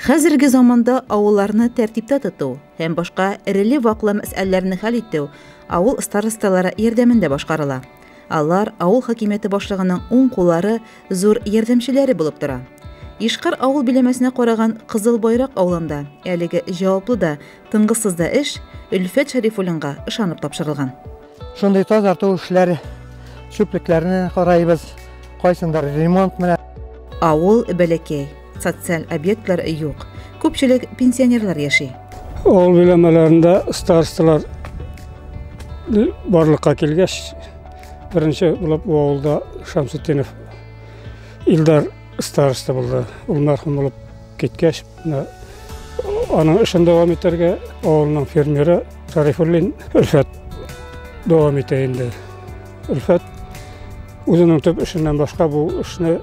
Хәзерге заманда авылларны тәртиптә тоту һәм башка эреле-ваклы мәсьәләләрне хәл итү авыл старосталары ярдәмендә башкарыла. Алар авыл хакимияте башлыгының уң куллары, зур ярдәмчеләре булып тора. Ишкар авыл биләмәсенә караган Кызыл Байрак авылында әлеге җаваплы да, тынгысыз да эш Өлфәт Шәрифуллинга ышанып тапшырылган. Шундый тазарту эшләре, чүплекләрне карайбыз, кайсындыр ремонт менә. Авыл бәләкәй, социаль объектлар юк. Күпчелек пенсионерлар яши. Авыл биләмәләрендә старосталар барлыкка килгәч, беренче булып авылда Шамсетдинов Илдар староста булды. Ул мәрхүм булып киткәч, аның эшен дәвам итәргә авылның фермеры Шәрифуллин Өлфәт дәвам итә инде. Өлфәт үзенең төп эшеннән башка бу эшне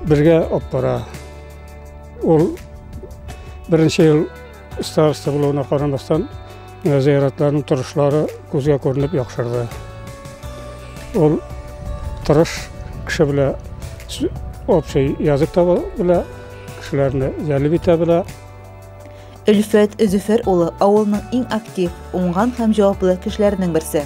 бергә алып бара. Ул беренче ел староста булуына карамастан зыяратларның торышлары күзгә күренеп яхшырды. Ул тырыш кеше белән общий язык таба белән кешеләрне җәлеп итә белән. Өлфәт Зөфәр улы авылның иң актив, уңган һәм җаваплы кешеләренең берсе.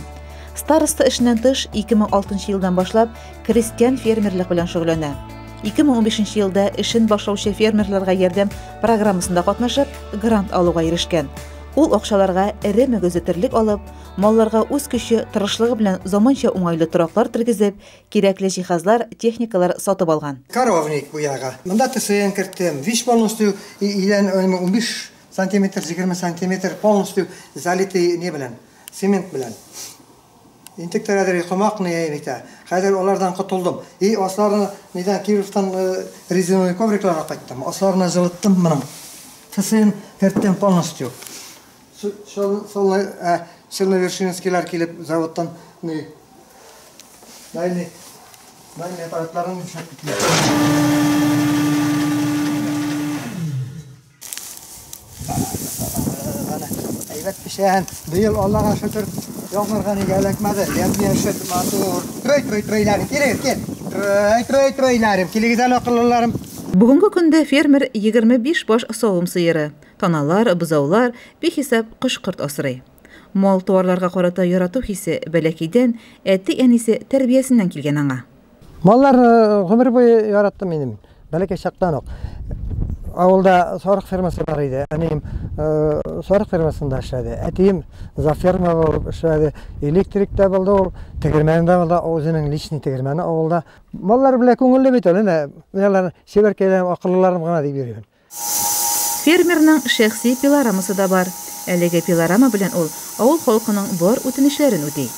Староста эшеннән тыш 2006 елдан башлап крестьян фермерлык белән шөгыльләнә. 2015 елда эшен башлаучы фермерларга ярдәм программасында катнашып, грант алуга ирешкән. Ул акчаларга эре мөгезетерлек алып, малларга үз көче, тырышлыгы белән заманча уңайлы тораклар тергезеп, кирәкле җиһазлар, техникалар сатып алган. Коровник бу яга. Монда ТСН кертем. Виш полностью илен 15 сантиметр, 20 сантиметр полностью залитый не белән, цемент белән. Интекторлар комак не әйтә. Хәзер алардан котылдым. Асларны нидән Кировтан резиновый коврикларга кайттым. Асларны җылыттым моның. ТСН кертем полностью. Силновершинскийлар килеп заводтан дайны аппаратларын сатып. Әйбәт пешән. Быел Аллага шөкер яңгырган игәләкмәде. Ятмый шәт матур. Трой-тройларым кирәк икән. Трой-тройларым килегез әле акыллыларым. Бүгенге көндә фермер 25 баш савым сыеры, таналар, бузаулар, бихисап кош-корт асрый. Мал туарларга карата ярату хисе бәләкәйдән, әти-әнисе тәрбиясеннән килгән аңа. Маллар гомер буе яраттым минем. Бәләкәй чактан ук. Авылда сарык фермасы бар иде. Әнием сарык фермасында эшләде. Әтием заферма булып эшләде. Электрик тә булды, ул тегермәндә булды, үзенең личный тегермәне авылда. Маллар белән күңелле бит ул, менә шеберкәйләр, акыллыларым гына дип йөрим. Фермерның шәхси пилорамасы да бар. Әлеге пилорама белән ул авыл халкының бар үтенечләрен үти.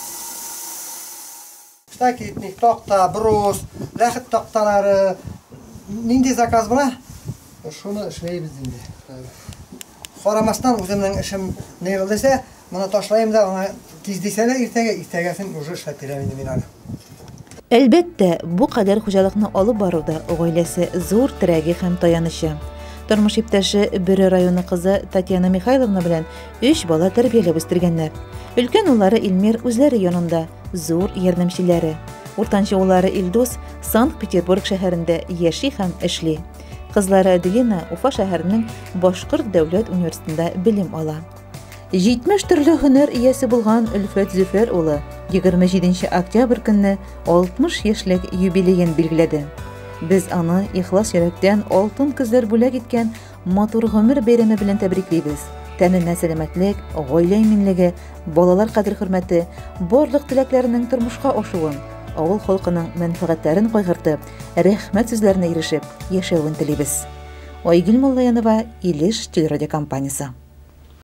Штакетник, такта, брус, ләхет такталары, нинди заказ була? Шуны эшләйбез инде. Карамастан үземнең эшем не булса, моны ташлайм да, аңа тиз дисәләр иртәгәсен уже эшләп бирәм инде мин аны. Әлбәттә, бу кадәр хуҗалыкны алып баруда гаиләсе зур терәге һәм таянычы. Тормыш иптәше Бөре районы кызы Татьяна Михайловна белән 3 бала тәрбияләп үстергәннәр. Өлкән уллары Илмир үзләре янында, зур ярдәмчеләре. Уртанчы уллары Илдус Санкт-Петербург шәһәрендә яши һәм эшли. Кызлары Аделина Уфа шәһәренең Башкорт дәүләт университетында белем ала. 70 төрле һөнәр иясе булган Өлфәт Зөфәр улы 27 октябрь көнне 60 яшьлек юбилеен билгеләде. Без аны ихлас йөрәктән алтын күзләр бүләк иткән матур гомер бәйрәме белән тәбриклибез. Тәненә сәламәтлек, гаилә иминлеге, балалар кадер-хөрмәте, барлык теләкләренең тормышка ашуын, авыл халкының мәнфәгатьләрен кайгыртып, рәхмәт сүзләренә ирешеп яшәвен телибез. Айгөл Муллаянова, Илеш телерадиокомпаниясе.